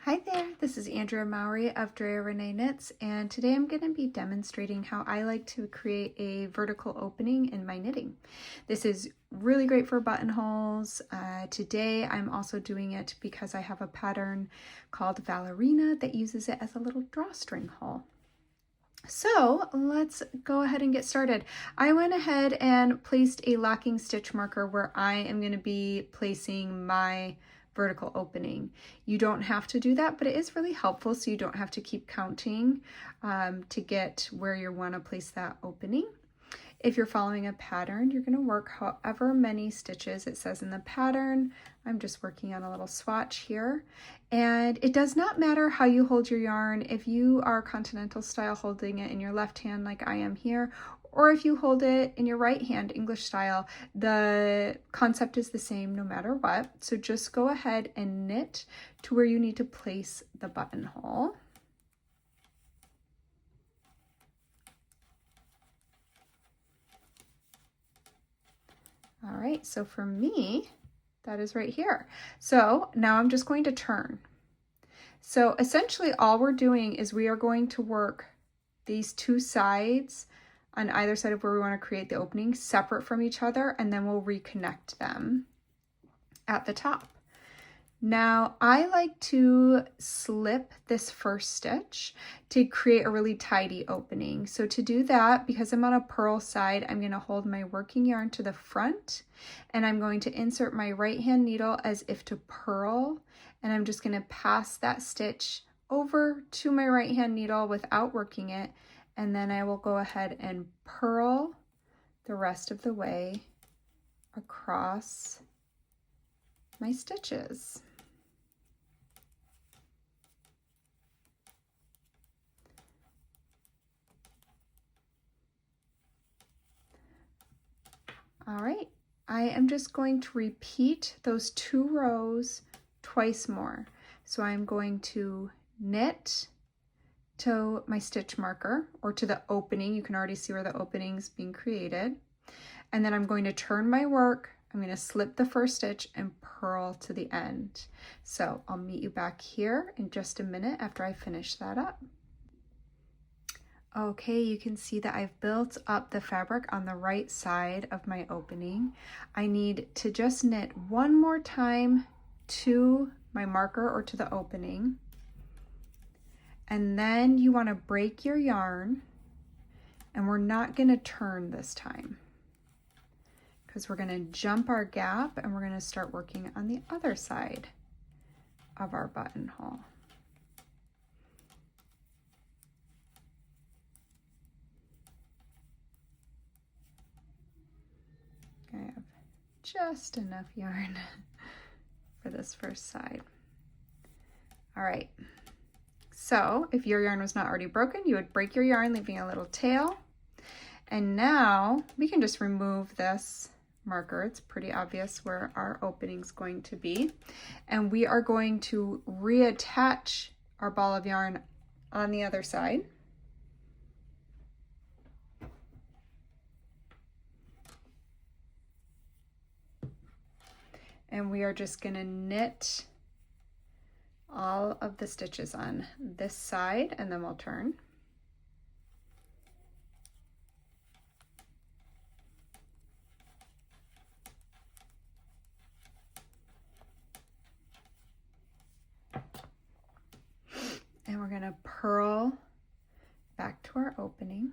Hi there, this is Andrea Mowry of Drea Renee Knits, and today I'm going to be demonstrating how I like to create a vertical opening in my knitting. This is really great for buttonholes. Today I'm also doing it because I have a pattern called Ballerina that uses it as a little drawstring hole. So let's go ahead and get started. I went ahead and placed a locking stitch marker where I am going to be placing my vertical opening. You don't have to do that, but it is really helpful so you don't have to keep counting to get where you want to place that opening. If you're following a pattern, you're going to work however many stitches it says in the pattern. I'm just working on a little swatch here. And it does not matter how you hold your yarn. If you are continental style holding it in your left hand like I am here, or if you hold it in your right hand, English style, the concept is the same no matter what. So just go ahead and knit to where you need to place the buttonhole. All right, so for me, that is right here. So now I'm just going to turn. So essentially all we're doing is we are going to work these two sides on either side of where we want to create the opening separate from each other, and then we'll reconnect them at the top. Now I like to slip this first stitch to create a really tidy opening. So to do that, because I'm on a purl side, I'm going to hold my working yarn to the front and I'm going to insert my right hand needle as if to purl, and I'm just going to pass that stitch over to my right hand needle without working it, and then I will go ahead and purl the rest of the way across my stitches. All right, I am just going to repeat those 2 rows twice more. So I'm going to knit to my stitch marker, or to the opening. You can already see where the opening's being created. And then I'm going to turn my work. I'm going to slip the first stitch and purl to the end. So I'll meet you back here in just a minute after I finish that up. Okay, you can see that I've built up the fabric on the right side of my opening. I need to just knit one more time to my marker or to the opening. And then you want to break your yarn, and we're not going to turn this time because we're going to jump our gap and we're going to start working on the other side of our buttonhole. I have just enough yarn for this first side. All right. So if your yarn was not already broken, you would break your yarn, leaving a little tail. And now we can just remove this marker. It's pretty obvious where our opening's going to be. And we are going to reattach our ball of yarn on the other side. And we are just going to knit all of the stitches on this side, and then we'll turn. And we're going to purl back to our opening.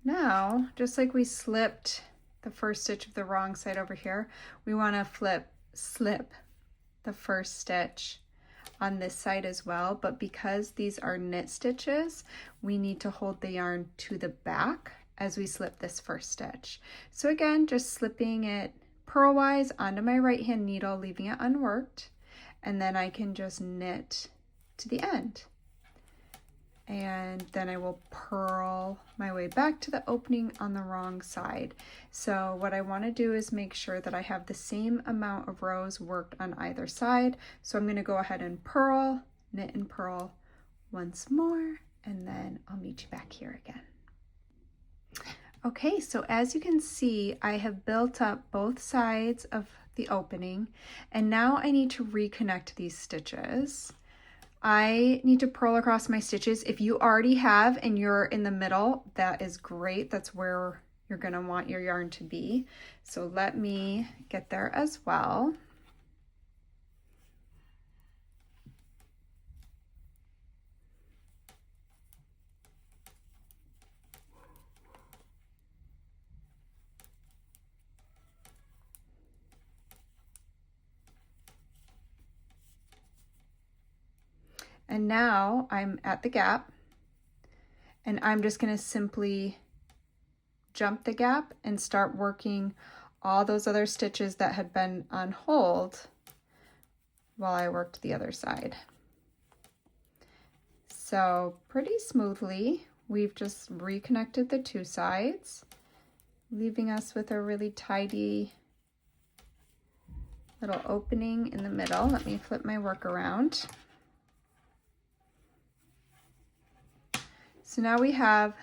Now, just like we slipped the first stitch of the wrong side over here, we want to slip the first stitch on this side as well, but because these are knit stitches, we need to hold the yarn to the back as we slip this first stitch. So again, just slipping it purlwise onto my right hand needle, leaving it unworked, and then I can just knit to the end. and then I will purl my way back to the opening on the wrong side. So what I want to do is make sure that I have the same amount of rows worked on either side. So I'm going to go ahead and purl, knit and purl once more, and then I'll meet you back here again. Okay, so as you can see, I have built up both sides of the opening, and now I need to reconnect these stitches. I need to purl across my stitches. If you already have and you're in the middle, that is great. That's where you're going to want your yarn to be. So let me get there as well. And now I'm at the gap, and I'm just going to simply jump the gap and start working all those other stitches that had been on hold while I worked the other side. So pretty smoothly, we've just reconnected the two sides, leaving us with a really tidy little opening in the middle. Let me flip my work around. So now we have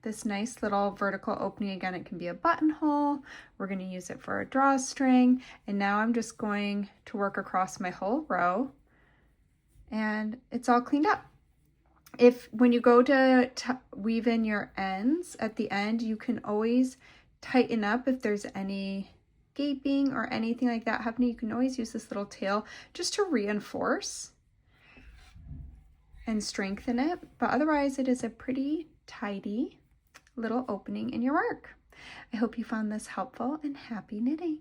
this nice little vertical opening. Again, it can be a buttonhole. We're going to use it for a drawstring. And now I'm just going to work across my whole row, and it's all cleaned up. When you go to weave in your ends at the end, you can always tighten up if there's any gaping or anything like that happening. You can always use this little tail just to reinforce and strengthen it, but otherwise it is a pretty tidy little opening in your work. I hope you found this helpful, and happy knitting.